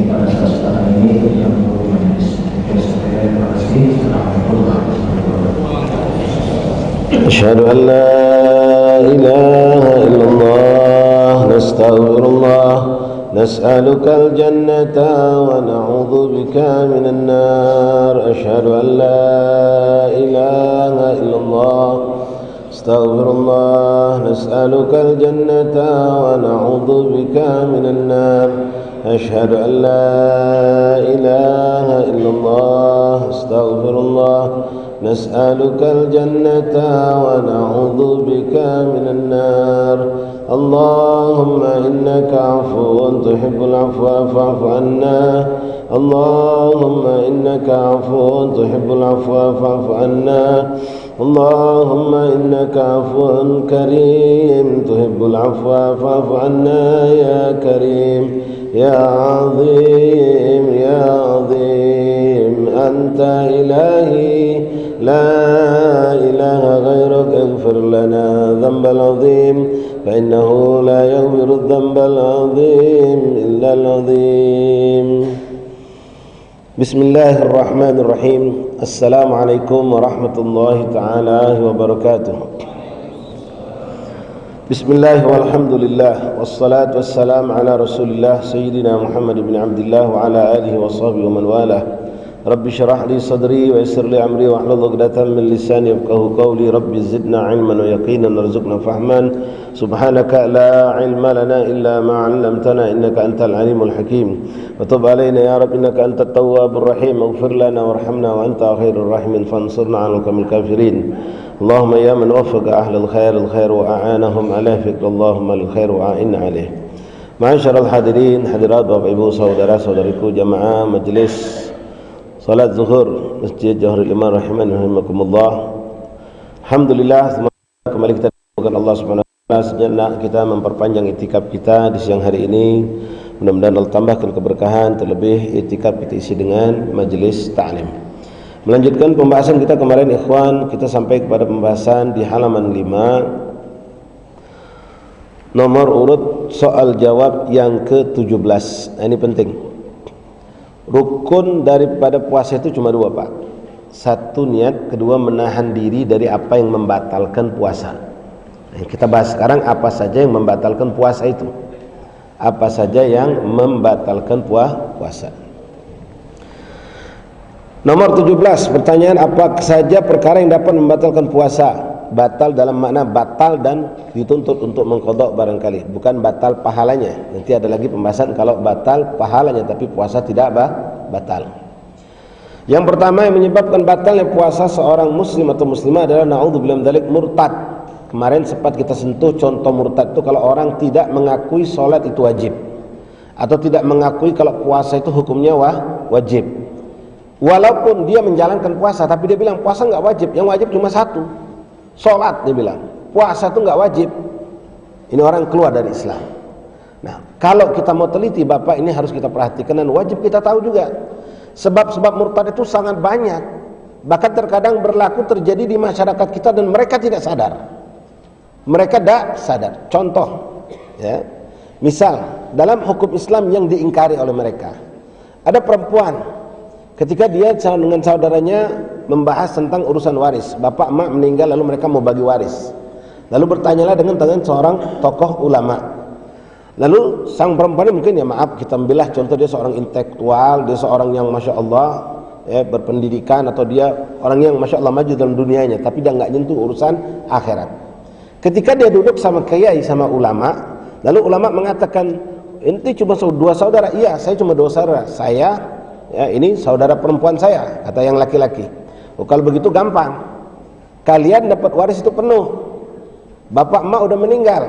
pada saat sekarang ini yang perlu majelis. Terima kasih. Assalamualaikum warahmatullahi wabarakatuh. Asyhadu an la ilaha illallah, nastaghfirullah, nas'alukal jannata wa na'udzu bika minan nar. Asyhadu an la ilaha illallah, astaghfirullah, nas'alukal jannata wa na'udzu bika minan nar. Asyhadu an la ilaha illallah, astaghfirullah, nas'alukal jannata wa na'udzu bika minan nar. Allahumma innaka 'afuwun tuhibbul 'afwa fa'fu 'anna. Allahumma innaka 'afuwun tuhibbul 'afwa fa'fu 'anna. Allahumma innaka 'afuwun karim tuhibbul 'afwa fa'fu 'anna ya karim ya 'azim ya 'azim. Anta ilahi la ilaha ghairuk, ighfir lana dhanbal 'azim fa innahu la yaghfiru dhanbal 'azim illa al-'azim. Bismillahirrahmanirrahim. Assalamualaikum warahmatullahi ta'ala wabarakatuh. Bismillah walhamdulillah wassalatu wassalamu ala rasulillah sayyidina Muhammad ibn Abdullah wa ala alihi wa sahbihi wa man walah. Rabbi syrah li sadri wa yassir li amri wa hlul 'uqdatam min lisani yafqahu qawli. Rabbi zidna 'ilman wa yaqinan warzuqna fahman. Subhanaka la 'ilma lana illa ma 'allamtana innaka antal 'alimul hakim. Wa tub 'alaina ya Rabbi innaka antat tawwabur rahim. Ighfir lana warhamna wa anta khairur rahimin fansurna 'alal qawmil kafirin. Allahumma ya man waffaqa ahlal khair al khair wa a'anahum 'ala fikr. Allahumma lil khair wa a'inna 'alaih. Ma'asyiral hadirin hadirat Bapak Ibu saudara-saudariku jamaah majelis salat zuhur Masjid Johor Iman rahimakumullah. Alhamdulillah, kembali kita dimuliakan Allah Subhanahu wa taala. Sejenak kita memperpanjang itikaf kita di siang hari ini. Mudah-mudahan Allah tambahkan keberkahan, terlebih itikaf kita isi dengan majelis ta'lim. Melanjutkan pembahasan kita kemarin ikhwan, kita sampai kepada pembahasan di halaman 5 nomor urut soal jawab yang ke-17. Nah, ini penting. Rukun daripada puasa itu cuma dua, Pak. Satu niat, kedua menahan diri dari apa yang membatalkan puasa. Nah, kita bahas sekarang apa saja yang membatalkan puasa itu. Apa saja yang membatalkan puasa. Nomor 17, pertanyaan apa saja perkara yang dapat membatalkan puasa? Batal dalam makna batal dan dituntut untuk mengqadha barangkali, bukan batal pahalanya. Nanti ada lagi pembahasan kalau batal pahalanya tapi puasa tidak batal. Yang pertama yang menyebabkan batalnya puasa seorang muslim atau muslimah adalah naudzubillah min dzalik, murtad. Kemarin sempat kita sentuh contoh murtad itu kalau orang tidak mengakui sholat itu wajib, atau tidak mengakui kalau puasa itu hukumnya wajib. Walaupun dia menjalankan puasa tapi dia bilang puasa nggak wajib, yang wajib cuma satu, sholat. Dia bilang puasa itu nggak wajib. Ini orang keluar dari Islam. Nah, kalau kita mau teliti Bapak, ini harus kita perhatikan dan wajib kita tahu juga. Sebab-sebab murtad itu sangat banyak, bahkan terkadang berlaku terjadi di masyarakat kita dan mereka tidak sadar. Mereka tidak sadar. Contoh, ya, misal dalam hukum Islam yang diingkari oleh mereka, ada perempuan ketika dia dengan saudaranya membahas tentang urusan waris. Bapak emak meninggal lalu mereka mau bagi waris. Lalu bertanyalah dengan seorang tokoh ulama. Lalu sang perempuan ini mungkin, ya maaf kita ambillah contoh, dia seorang intelektual, dia seorang yang Masya Allah ya, berpendidikan, atau dia orang yang Masya Allah maju dalam dunianya, tapi dia nggak nyentuh urusan akhirat. Ketika dia duduk sama kiai, sama ulama, lalu ulama mengatakan, ente cuma dua saudara? Iya, saya cuma dua saudara. Saya, ya, ini saudara perempuan saya, kata yang laki-laki. Oh, kalau begitu gampang, kalian dapat waris itu penuh. Bapak emak udah meninggal,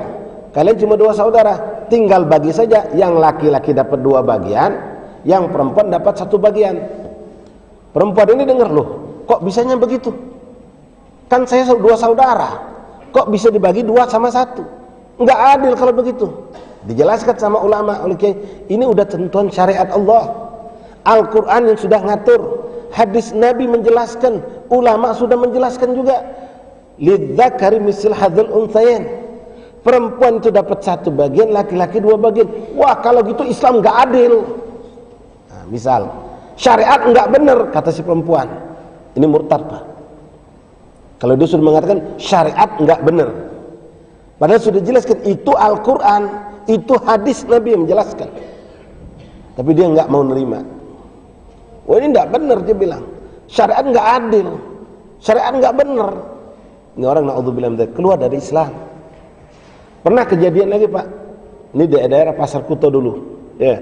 kalian cuma dua saudara, tinggal bagi saja. Yang laki-laki dapat 2 bagian, yang perempuan dapat 1 bagian. Perempuan ini dengar, loh kok bisanya begitu? Kan saya 2 saudara, kok bisa dibagi 2 sama 1? Enggak adil kalau begitu. Dijelaskan sama ulama, ini udah tentuan syariat Allah. Al-Quran yang sudah ngatur, hadis Nabi menjelaskan, ulama sudah menjelaskan juga. Lidzakari misl hadzal unthayain. Perempuan itu dapat 1 bagian, laki-laki 2 bagian. Wah, kalau gitu Islam enggak adil. Nah, misal syariat enggak benar kata si perempuan, ini murtad Pak. Kalau dia sudah mengatakan syariat enggak benar, padahal sudah jelaskan itu Al-Quran, itu hadis Nabi yang menjelaskan, tapi dia enggak mau nerima. Oh ini enggak benar, dia bilang syariat enggak adil, syariat enggak benar. Ini orang na'udzubillah keluar dari Islam. Pernah kejadian lagi Pak, ini di daerah Pasar Kuto dulu ya.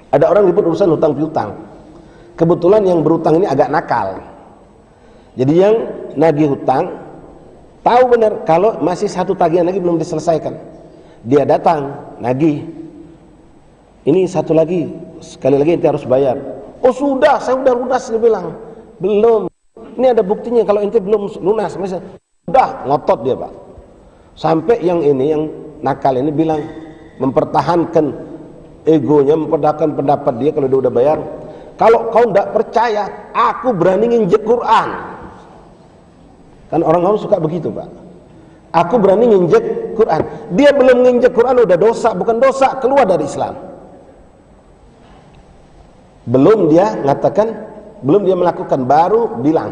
Ada orang ribut urusan hutang piutang. Kebetulan yang berhutang ini agak nakal. Jadi yang nagih hutang tahu benar kalau masih satu tagihan lagi belum diselesaikan. Dia datang nagih. Ini satu lagi, sekali lagi ente harus bayar. Oh sudah, saya udah lunas, dia bilang. Belum. Ini ada buktinya kalau ente belum lunas. Sudah, ngotot dia Pak. Sampai yang ini, yang nakal ini bilang, mempertahankan egonya, mempertahankan pendapat dia kalau dia udah bayar. Kalau kau tidak percaya, aku berani nginjek Quran. Kan orang awam suka begitu Pak. Aku berani nginjek Quran. Dia belum nginjek Quran udah dosa, bukan dosa, keluar dari Islam. Belum dia mengatakan, belum dia melakukan, baru bilang,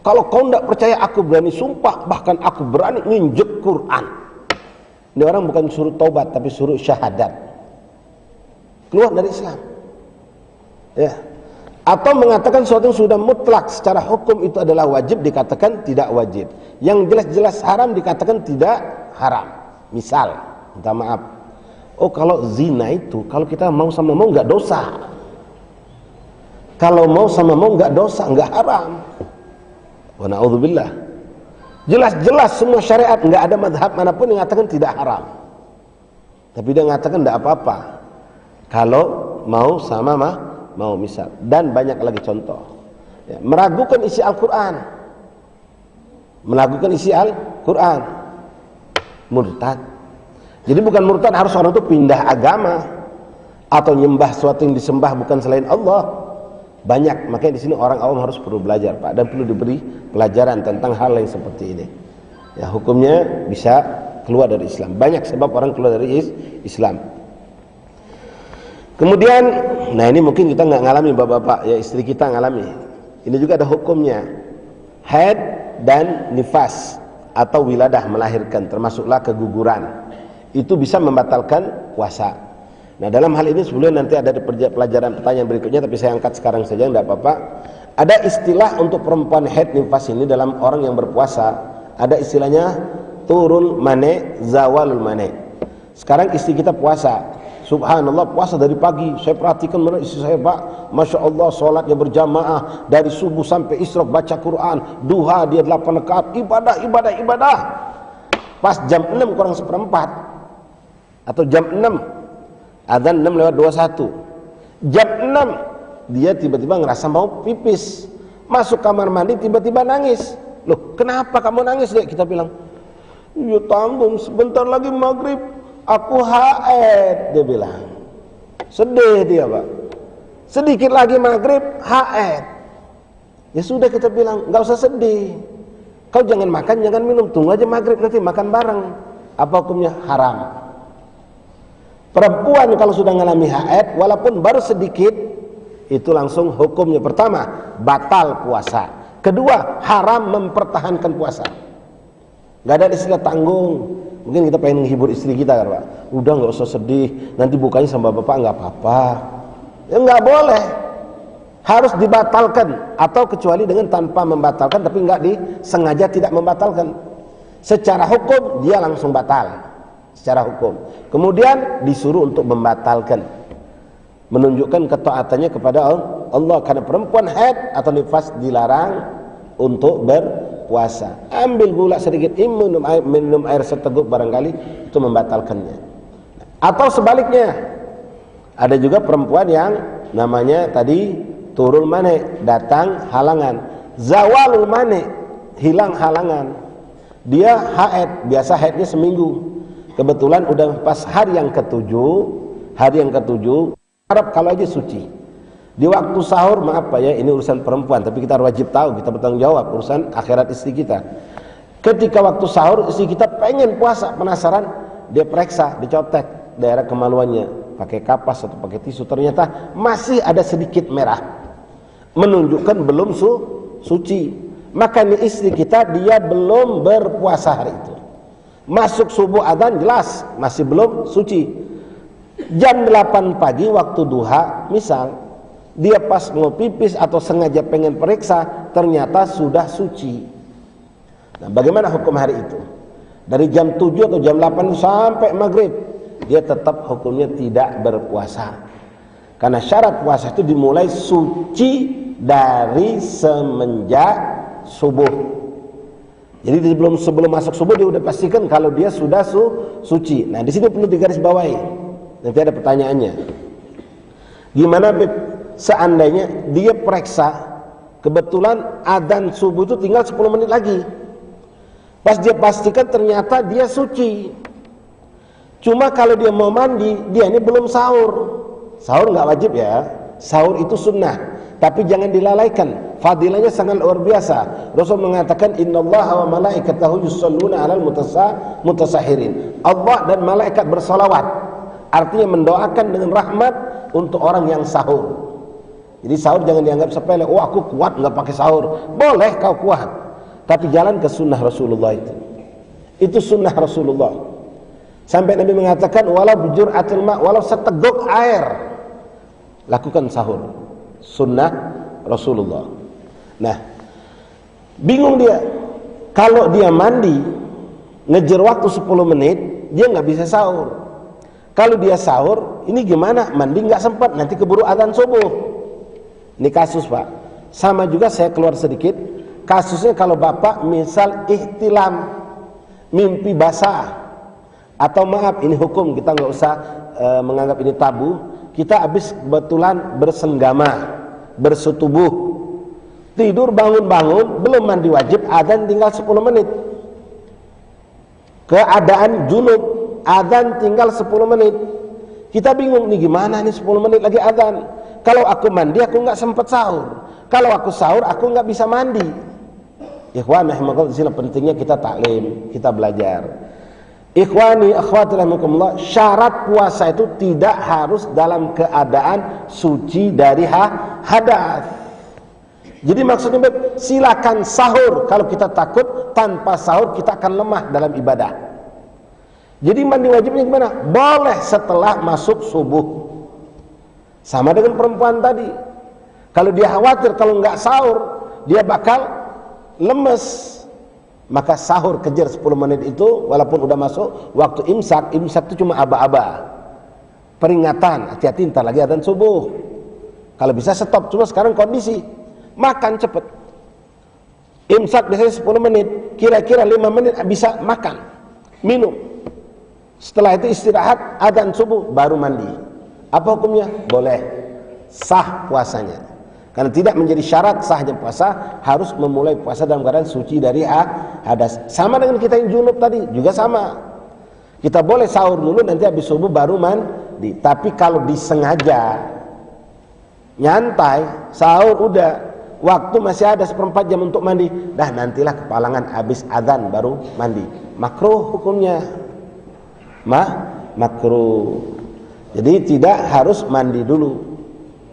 kalau kau tidak percaya aku berani sumpah, bahkan aku berani nginjek Quran. Ini orang bukan suruh taubat, tapi suruh syahadat. Keluar dari Islam ya. Atau mengatakan sesuatu yang sudah mutlak secara hukum itu adalah wajib, dikatakan tidak wajib. Yang jelas-jelas haram dikatakan tidak haram. Misal, minta maaf, oh kalau zina itu kalau kita mau sama mau nggak dosa, kalau mau sama mau nggak dosa, nggak haram. Wa na'udzubillah. Jelas-jelas semua syariat, nggak ada madhab manapun yang mengatakan tidak haram, tapi dia mengatakan tidak apa-apa kalau mau sama mau, misal. Dan banyak lagi contoh ya, meragukan isi Al-Quran, meragukan isi Al-Quran, murtad. Jadi bukan murtad harus orang itu pindah agama atau nyembah sesuatu yang disembah bukan selain Allah. Banyak, makanya di sini orang awam harus perlu belajar Pak, dan perlu diberi pelajaran tentang hal yang seperti ini ya. Hukumnya bisa keluar dari Islam, banyak sebab orang keluar dari Islam. Kemudian, nah ini mungkin kita nggak ngalami bapak-bapak ya, istri kita ngalami. Ini juga ada hukumnya, haid dan nifas atau wiladah, melahirkan, termasuklah keguguran. Itu bisa membatalkan puasa. Nah dalam hal ini sebelumnya nanti ada pelajaran pertanyaan berikutnya, tapi saya angkat sekarang saja, enggak apa-apa. Ada istilah untuk perempuan haid nifas ini dalam orang yang berpuasa. Ada istilahnya turul mane, zawalul mane. Sekarang istri kita puasa, subhanallah, puasa dari pagi. Saya perhatikan mana istri saya Pak, Masya Allah, sholatnya berjamaah dari subuh sampai isyraq, baca Quran, duha dia 8 rakaat, ibadah. Pas jam 6 kurang seperempat atau jam 6, adzan 6:21, jam 6 dia tiba-tiba ngerasa mau pipis, masuk kamar mandi tiba-tiba nangis. Loh kenapa kamu nangis Dek? Kita bilang, ya tanggung, sebentar lagi maghrib, aku haid, dia bilang. Sedih dia Pak, sedikit lagi maghrib haid. Ya sudah, kita bilang nggak usah sedih, kau jangan makan jangan minum, tunggu aja maghrib nanti makan bareng. Apa hukumnya? Haram. Perempuan kalau sudah mengalami haid walaupun baru sedikit, itu langsung hukumnya pertama batal puasa, kedua haram mempertahankan puasa. Gak ada istilah tanggung. Mungkin kita pengen menghibur istri kita kan Pak, udah nggak usah sedih, nanti bukanya sama bapak, nggak apa-apa. Ya nggak boleh, harus dibatalkan, atau kecuali dengan tanpa membatalkan, tapi nggak disengaja tidak membatalkan. Secara hukum dia langsung batal, secara hukum. Kemudian disuruh untuk membatalkan, menunjukkan ketaatannya kepada Allah, karena perempuan haid atau nifas dilarang untuk berpuasa. Ambil gula sedikit, minum air seteguk barangkali itu membatalkannya. Atau sebaliknya, ada juga perempuan yang namanya tadi turul mane, datang halangan, zawalul mane, hilang halangan. Dia haid, biasa haidnya seminggu, kebetulan udah pas hari yang ketujuh, harap kalau aja suci. Di waktu sahur, maaf Pak ya, ini urusan perempuan, tapi kita wajib tahu, kita bertanggung jawab urusan akhirat istri kita. Ketika waktu sahur istri kita pengen puasa, penasaran, dia periksa, dicotek daerah kemaluannya, pakai kapas atau pakai tisu, ternyata masih ada sedikit merah, menunjukkan belum suci, maka ini istri kita dia belum berpuasa hari itu. Masuk subuh adzan jelas masih belum suci. Jam 8 pagi waktu duha misal, dia pas mau pipis atau sengaja pengen periksa, ternyata sudah suci. Nah, bagaimana hukum hari itu? Dari jam 7 atau jam 8 sampai maghrib, dia tetap hukumnya tidak berpuasa. Karena syarat puasa itu dimulai suci dari semenjak subuh. Jadi sebelum masuk subuh dia udah pastikan kalau dia sudah suci. Nah, di sini perlu digarisbawahi. Nanti ada pertanyaannya. Gimana seandainya dia periksa, kebetulan adzan subuh itu tinggal 10 menit lagi. Pas dia pastikan ternyata dia suci. Cuma kalau dia mau mandi, dia ini belum sahur. Sahur nggak wajib ya. Sahur itu sunnah, tapi jangan dilalaikan. Fadilahnya sangat luar biasa. Rasul mengatakan innallaha wa malaikatahu yusholluna 'alal mutasahhirin. Allah dan malaikat bersolawat. Artinya mendoakan dengan rahmat untuk orang yang sahur. Jadi sahur jangan dianggap sepele. Oh, aku kuat nggak pakai sahur. Boleh kau kuat, tapi jalan ke sunnah Rasulullah itu. Itu sunnah Rasulullah. Sampai Nabi mengatakan walau bijur'atil ma', walau seteguk air, lakukan sahur. Sunnah Rasulullah. Nah, bingung dia. Kalau dia mandi ngejar waktu 10 menit, dia nggak bisa sahur. Kalau dia sahur, ini gimana? Mandi nggak sempat, nanti keburu adzan subuh. Ini kasus, Pak. Sama juga saya keluar sedikit. Kasusnya kalau bapak misal ihtilam, mimpi basah, atau maaf ini hukum, kita nggak usah menganggap ini tabu. Kita habis kebetulan bersenggama, bersetubuh, tidur bangun-bangun, belum mandi wajib, adzan tinggal 10 menit. Keadaan junub, adzan tinggal 10 menit. Kita bingung nih gimana nih 10 menit lagi adzan. Kalau aku mandi aku nggak sempat sahur. Kalau aku sahur aku nggak bisa mandi. Ikhwan rahimakumullah, di sini pentingnya kita taklim, kita belajar. Ikhwani akhwati rahimakumullah, syarat puasa itu tidak harus dalam keadaan suci dari hadas. Jadi maksudnya silakan sahur kalau kita takut, tanpa sahur kita akan lemah dalam ibadah. Jadi mandi wajibnya gimana? Boleh setelah masuk subuh. Sama dengan perempuan tadi. Kalau dia khawatir kalau nggak sahur dia bakal lemes, maka sahur kejar 10 menit itu, walaupun udah masuk waktu imsak. Imsak itu cuma aba-aba, peringatan, hati-hati ntar lagi adzan subuh. Kalau bisa stop, cuma sekarang kondisi makan cepet. Imsak biasanya 10 menit, kira-kira 5 menit bisa makan, minum. Setelah itu istirahat, adzan subuh, baru mandi. Apa hukumnya? Boleh, sah puasanya. Karena tidak menjadi syarat sahnya puasa, harus memulai puasa dalam keadaan suci dari hadas. Sama dengan kita yang junub tadi, juga sama. Kita boleh sahur dulu, nanti habis subuh baru mandi. Tapi kalau disengaja, nyantai, sahur udah, waktu masih ada 1/4 jam untuk mandi, dah nantilah kepalangan habis adzan baru mandi. Makruh hukumnya. Makruh. Jadi tidak harus mandi dulu.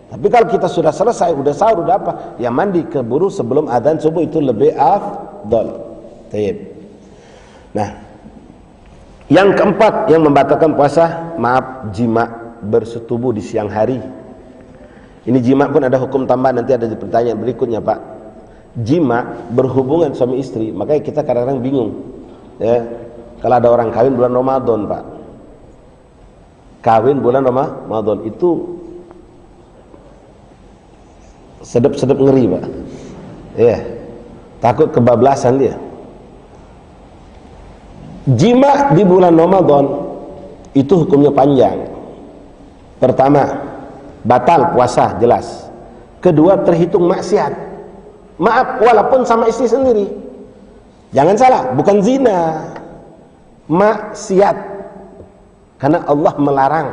Tapi kalau kita sudah selesai, udah sahur, udah apa, ya mandi keburu sebelum adzan subuh, itu lebih afdal. Tayyib. Nah, yang keempat yang membatalkan puasa, jima bersetubuh di siang hari. Ini jima pun ada hukum tambahan, nanti ada di pertanyaan berikutnya, Pak. Jima berhubungan suami istri, makanya kita kadang-kadang bingung. Ya, kalau ada orang kawin bulan Ramadan, Pak. Kawin bulan Ramadan itu sedep-sedep ngeri, Pak. Iya. Takut kebablasan dia. Jima di bulan Ramadan itu hukumnya panjang. Pertama, batal puasa jelas. Kedua, terhitung maksiat. Maaf, walaupun sama istri sendiri. Jangan salah, bukan zina. Maksiat. Karena Allah melarang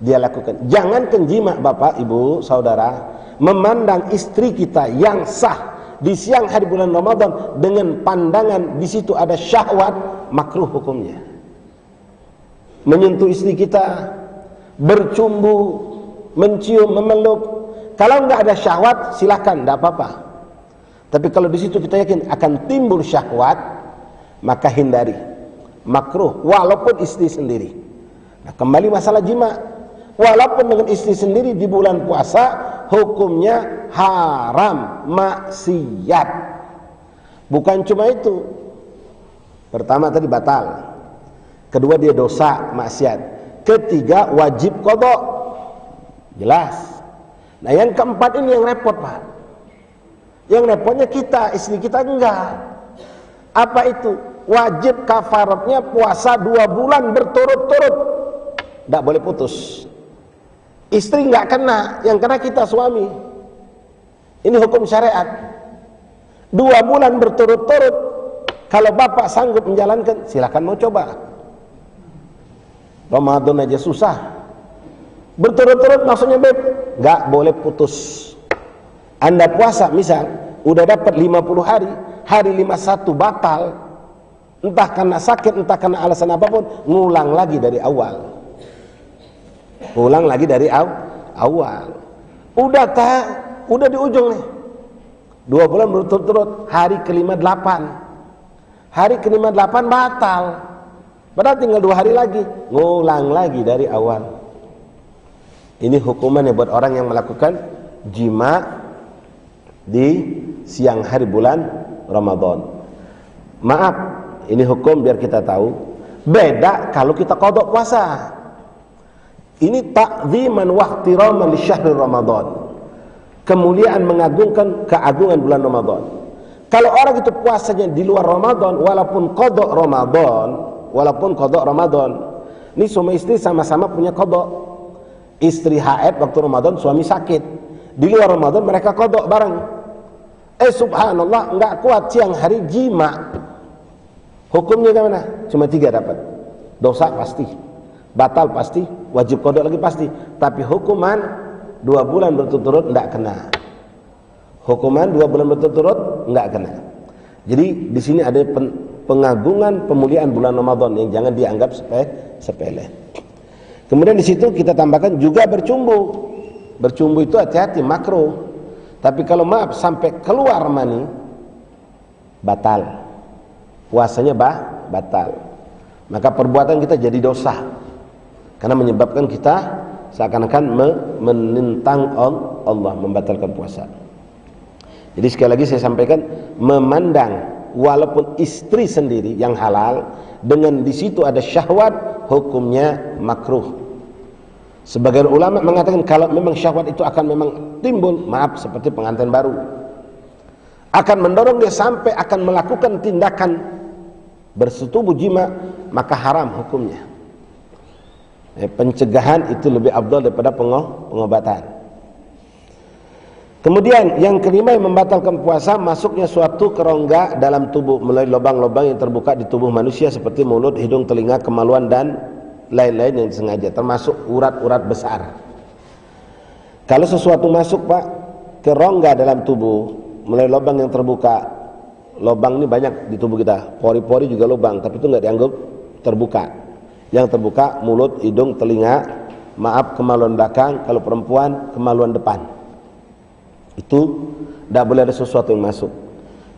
dia lakukan. Jangan jima, Bapak, Ibu, Saudara, memandang istri kita yang sah di siang hari bulan Ramadan dengan pandangan di situ ada syahwat, makruh hukumnya. Menyentuh istri kita, bercumbu, mencium, memeluk. Kalau nggak ada syahwat, silakan, tidak apa-apa. Tapi kalau di situ kita yakin akan timbul syahwat, maka hindari. Makruh, walaupun istri sendiri. Nah, kembali masalah jima. Walaupun dengan istri sendiri di bulan puasa, hukumnya haram, maksiat. Bukan cuma itu. Pertama tadi batal. Kedua dia dosa, maksiat. Ketiga wajib qadha. Jelas. Nah yang keempat ini yang repot, Pak. Yang repotnya kita, istri kita enggak. Apa itu? Wajib kafaratnya puasa 2 bulan berturut-turut. Tidak boleh putus. Istri enggak kena, yang kena kita suami. Ini hukum syariat. 2 bulan berturut-turut. Kalau bapak sanggup menjalankan, silakan mau coba. Ramadan aja susah. Berturut-turut maksudnya beb, enggak boleh putus. Anda puasa misal, udah dapat 50 hari, hari 51 batal. Entah karena sakit, entah karena alasan apapun, ngulang lagi dari awal. Ulang lagi dari awal. Udah di ujung nih. 2 bulan berturut-turut, hari ke-58. Hari ke-58 batal. Padahal tinggal 2 hari lagi, ngulang lagi dari awal. Ini hukumannya buat orang yang melakukan jima di siang hari bulan Ramadan. Maaf, ini hukum biar kita tahu. Beda kalau kita qadha puasa. Ini ta'ziman wa ihtiraman li syahr Ramadan. Kemuliaan mengagungkan keagungan bulan Ramadan. Kalau orang itu puasanya di luar Ramadan, walaupun qadha Ramadan, ini suami istri sama-sama punya qadha. Istri haid waktu Ramadan, suami sakit. Di luar Ramadan mereka qadha bareng. Subhanallah, enggak kuat siang hari jima. Hukumnya gimana? Cuma 3 dapat. Dosa pasti, batal pasti, wajib qadha lagi pasti. Tapi hukuman 2 bulan berturut-turut enggak kena. Hukuman 2 bulan berturut-turut enggak kena. Jadi di sini ada pengagungan pemuliaan bulan Ramadan yang jangan dianggap sepele. Kemudian di situ kita tambahkan juga bercumbu. Bercumbu itu hati-hati, makruh. Tapi kalau maaf sampai keluar mani, batal. Puasanya batal. Maka perbuatan kita jadi dosa. Karena menyebabkan kita seakan-akan menentang Allah, membatalkan puasa. Jadi sekali lagi saya sampaikan, memandang walaupun istri sendiri yang halal, dengan di situ ada syahwat, hukumnya makruh. Sebagian ulama mengatakan kalau memang syahwat itu akan memang timbul, maaf seperti pengantin baru, akan mendorong dia sampai akan melakukan tindakan bersetubuh jima, maka haram hukumnya. Pencegahan itu lebih afdal daripada pengobatan. Kemudian yang kelima yang membatalkan puasa, masuknya suatu kerongga dalam tubuh melalui lubang-lubang yang terbuka di tubuh manusia seperti mulut, hidung, telinga, kemaluan dan lain-lain yang disengaja, termasuk urat-urat besar. Kalau sesuatu masuk, Pak, kerongga dalam tubuh melalui lubang yang terbuka, lubang ini banyak di tubuh kita, pori-pori juga lubang, tapi itu nggak dianggap terbuka. Yang terbuka mulut, hidung, telinga, maaf kemaluan belakang, kalau perempuan kemaluan depan. Itu tidak boleh ada sesuatu yang masuk,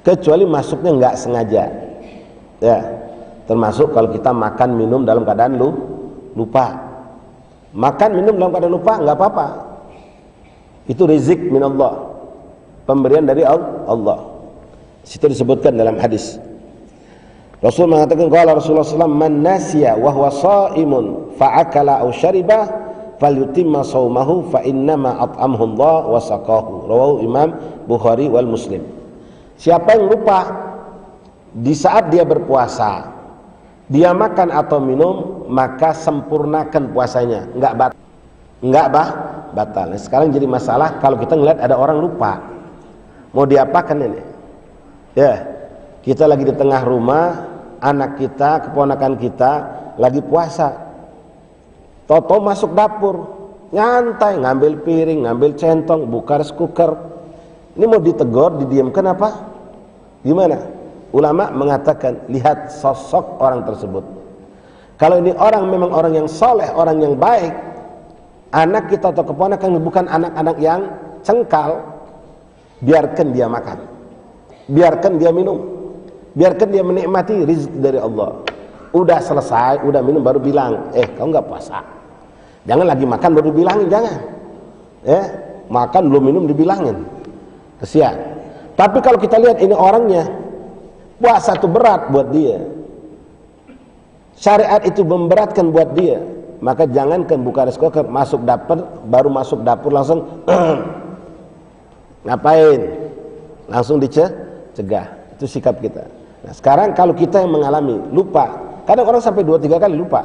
kecuali masuknya nggak sengaja. Ya, termasuk kalau kita makan minum dalam keadaan lupa. Makan minum dalam keadaan lupa nggak apa-apa. Itu rezeki min Allah, pemberian dari Allah. Situ disebutkan dalam hadis. Rasul mengatakan, qala Rasulullah SAW, man nasiya wa huwa shaimun fa akala aw syariba falyutimma shaumahu fa innama at'amahu Allah wa saqahu. Rawahu Imam Bukhari wal Muslim. Siapa yang lupa di saat dia berpuasa, dia makan atau minum, maka sempurnakan puasanya, enggak batal. Nah, sekarang jadi masalah kalau kita ngeliat ada orang lupa, mau diapakan ini? Ya, kita lagi di tengah rumah, anak kita, keponakan kita lagi puasa. Toto masuk dapur, nyantai, ngambil piring, ngambil centong, buka rice cooker. Ini mau ditegur, didiamkan apa? Gimana? Ulama mengatakan, lihat sosok orang tersebut. Kalau ini orang memang orang yang soleh, orang yang baik, anak kita atau keponakan bukan anak-anak yang cengkal, biarkan dia makan, biarkan dia minum, biarkan dia menikmati rezeki dari Allah. Udah selesai, udah minum baru bilang, kau nggak puasa. Jangan lagi makan baru bilangin, jangan. Makan belum minum dibilangin, kesian. Tapi kalau kita lihat ini orangnya, puasa itu berat buat dia, syariat itu memberatkan buat dia, maka jangankan buka restoran, masuk dapur, baru masuk dapur langsung ngapain, langsung dicegah. Itu sikap kita. Nah sekarang kalau kita yang mengalami lupa, kadang orang sampai 2-3 kali lupa.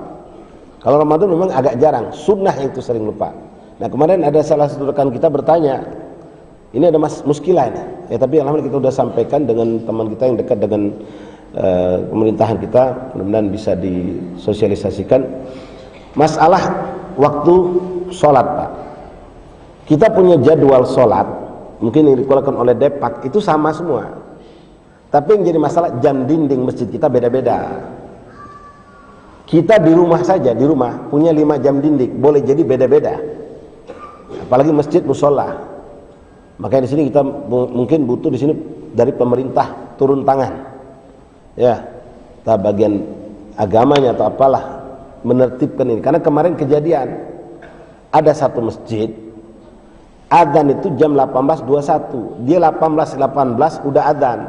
Kalau Ramadan memang agak jarang, sunnah yang itu sering lupa. Nah kemarin ada salah satu rekan kita bertanya, ini ada muskilah ini, tapi alhamdulillah kita sudah sampaikan dengan teman kita yang dekat dengan pemerintahan kita, mudah-mudahan bisa disosialisasikan masalah waktu sholat, Pak. Kita punya jadwal sholat, mungkin yang dikeluarkan oleh Depak itu sama semua, tapi yang jadi masalah jam dinding masjid kita beda-beda. Kita di rumah saja, di rumah punya 5 jam dinding, boleh jadi beda-beda, apalagi masjid musola. Makanya di sini kita mungkin butuh di sini dari pemerintah turun tangan, ya, entah bagian agamanya atau apalah, menertibkan ini. Karena kemarin kejadian ada satu masjid adzan itu jam 18.21, dia 18.18 udah adzan,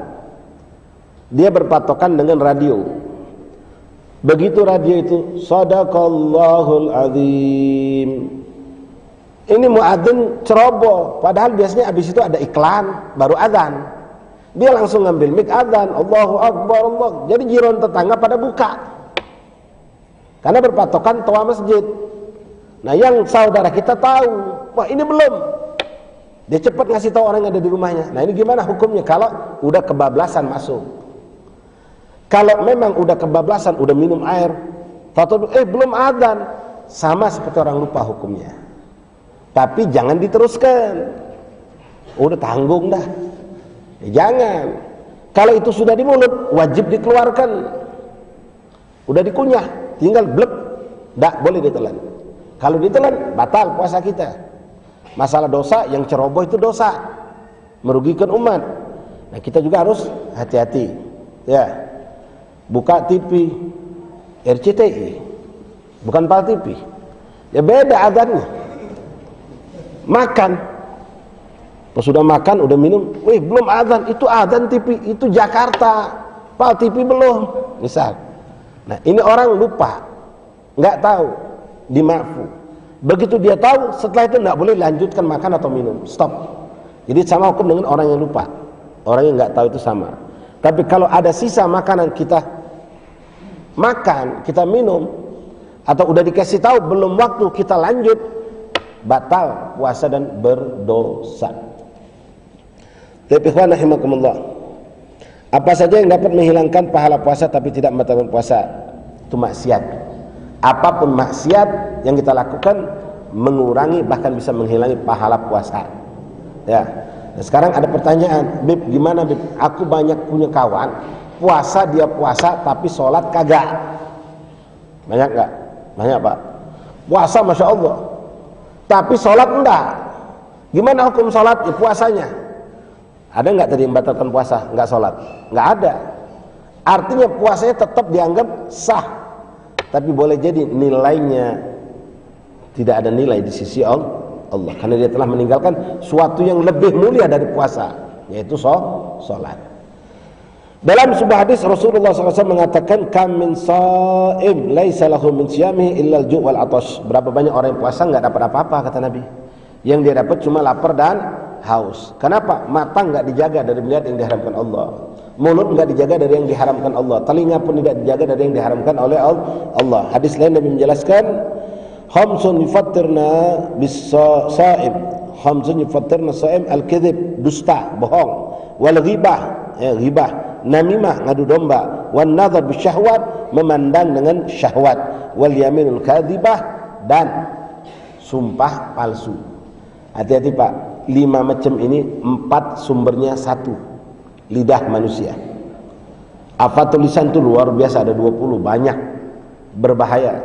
dia berpatokan dengan radio. Begitu radio itu Shadaqallahul Azim, ini muadzin ceroboh, padahal biasanya habis itu ada iklan baru adzan. Dia langsung ngambil mic adzan, Allahu Akbar Allah. Jadi jiron tetangga pada buka, karena berpatokan toa masjid. Nah yang saudara kita tahu, wah ini belum, dia cepat ngasih tahu orang yang ada di rumahnya. Nah ini gimana hukumnya kalau udah kebablasan masuk? Kalau memang udah kebablasan, udah minum air, tahu belum adzan, sama seperti orang lupa hukumnya. Tapi jangan diteruskan, udah tanggung dah, jangan. Kalau itu sudah di mulut, wajib dikeluarkan. Udah dikunyah, tinggal blek, tak boleh ditelan. Kalau ditelan, batal puasa kita. Masalah dosa, yang ceroboh itu dosa, merugikan umat. Nah kita juga harus hati-hati, ya. Buka TV RCTI, bukan PAL TV, ya beda adzannya. Makan, pas sudah makan, udah minum, belum adzan, itu adzan TV, itu Jakarta, PAL TV belum, misal. Nah ini orang lupa, nggak tahu, dimaafu. Begitu dia tahu, setelah itu nggak boleh lanjutkan makan atau minum, stop. Jadi sama hukum dengan orang yang lupa, orang yang nggak tahu itu sama. Tapi kalau ada sisa makanan kita makan, kita minum, atau udah dikasih tahu belum waktu kita lanjut, batal puasa dan berdosa. Tapi ikhwan rahimakumullah, apa saja yang dapat menghilangkan pahala puasa tapi tidak membatalkan puasa? Itu maksiat. Apapun maksiat yang kita lakukan mengurangi, bahkan bisa menghilangi pahala puasa. Ya. Nah, sekarang ada pertanyaan, Bib, gimana Bib? Aku banyak punya kawan, puasa dia puasa tapi sholat kagak. Banyak nggak? Banyak Pak. Puasa masya Allah, tapi sholat enggak. Gimana hukum sholat? Ya, puasanya. Ada nggak tadi membatalkan puasa? Nggak sholat? Nggak ada. Artinya puasanya tetap dianggap sah, tapi boleh jadi nilainya tidak ada nilai di sisi Allah, karena dia telah meninggalkan suatu yang lebih mulia dari puasa, yaitu sholat. Dalam sebuah hadis Rasulullah SAW mengatakan, kam min sha'im laisa lahu min siyamihi illa al-ju' wal 'atash. Berapa banyak orang yang puasa nggak dapat apa-apa, kata Nabi. Yang dia dapat cuma lapar dan haus. Kenapa? Mata nggak dijaga dari melihat yang diharamkan Allah, mulut nggak dijaga dari yang diharamkan Allah, telinga pun tidak dijaga dari yang diharamkan oleh Allah. Hadis lain Nabi menjelaskan, khamsun yufattirna bis-sha'im, khamsun yufattirna sha'im al-kadzib, dusta, bohong, wal ghibah, ghibah, namimah, ngadu domba, wan nadhar bisyahwat, memandang dengan syahwat, wal yaminul kadzibah, dan sumpah palsu. Hati-hati Pak, 5 macam ini 4 sumbernya satu, lidah manusia. Apa tulisan itu luar biasa, ada 20, banyak, berbahaya.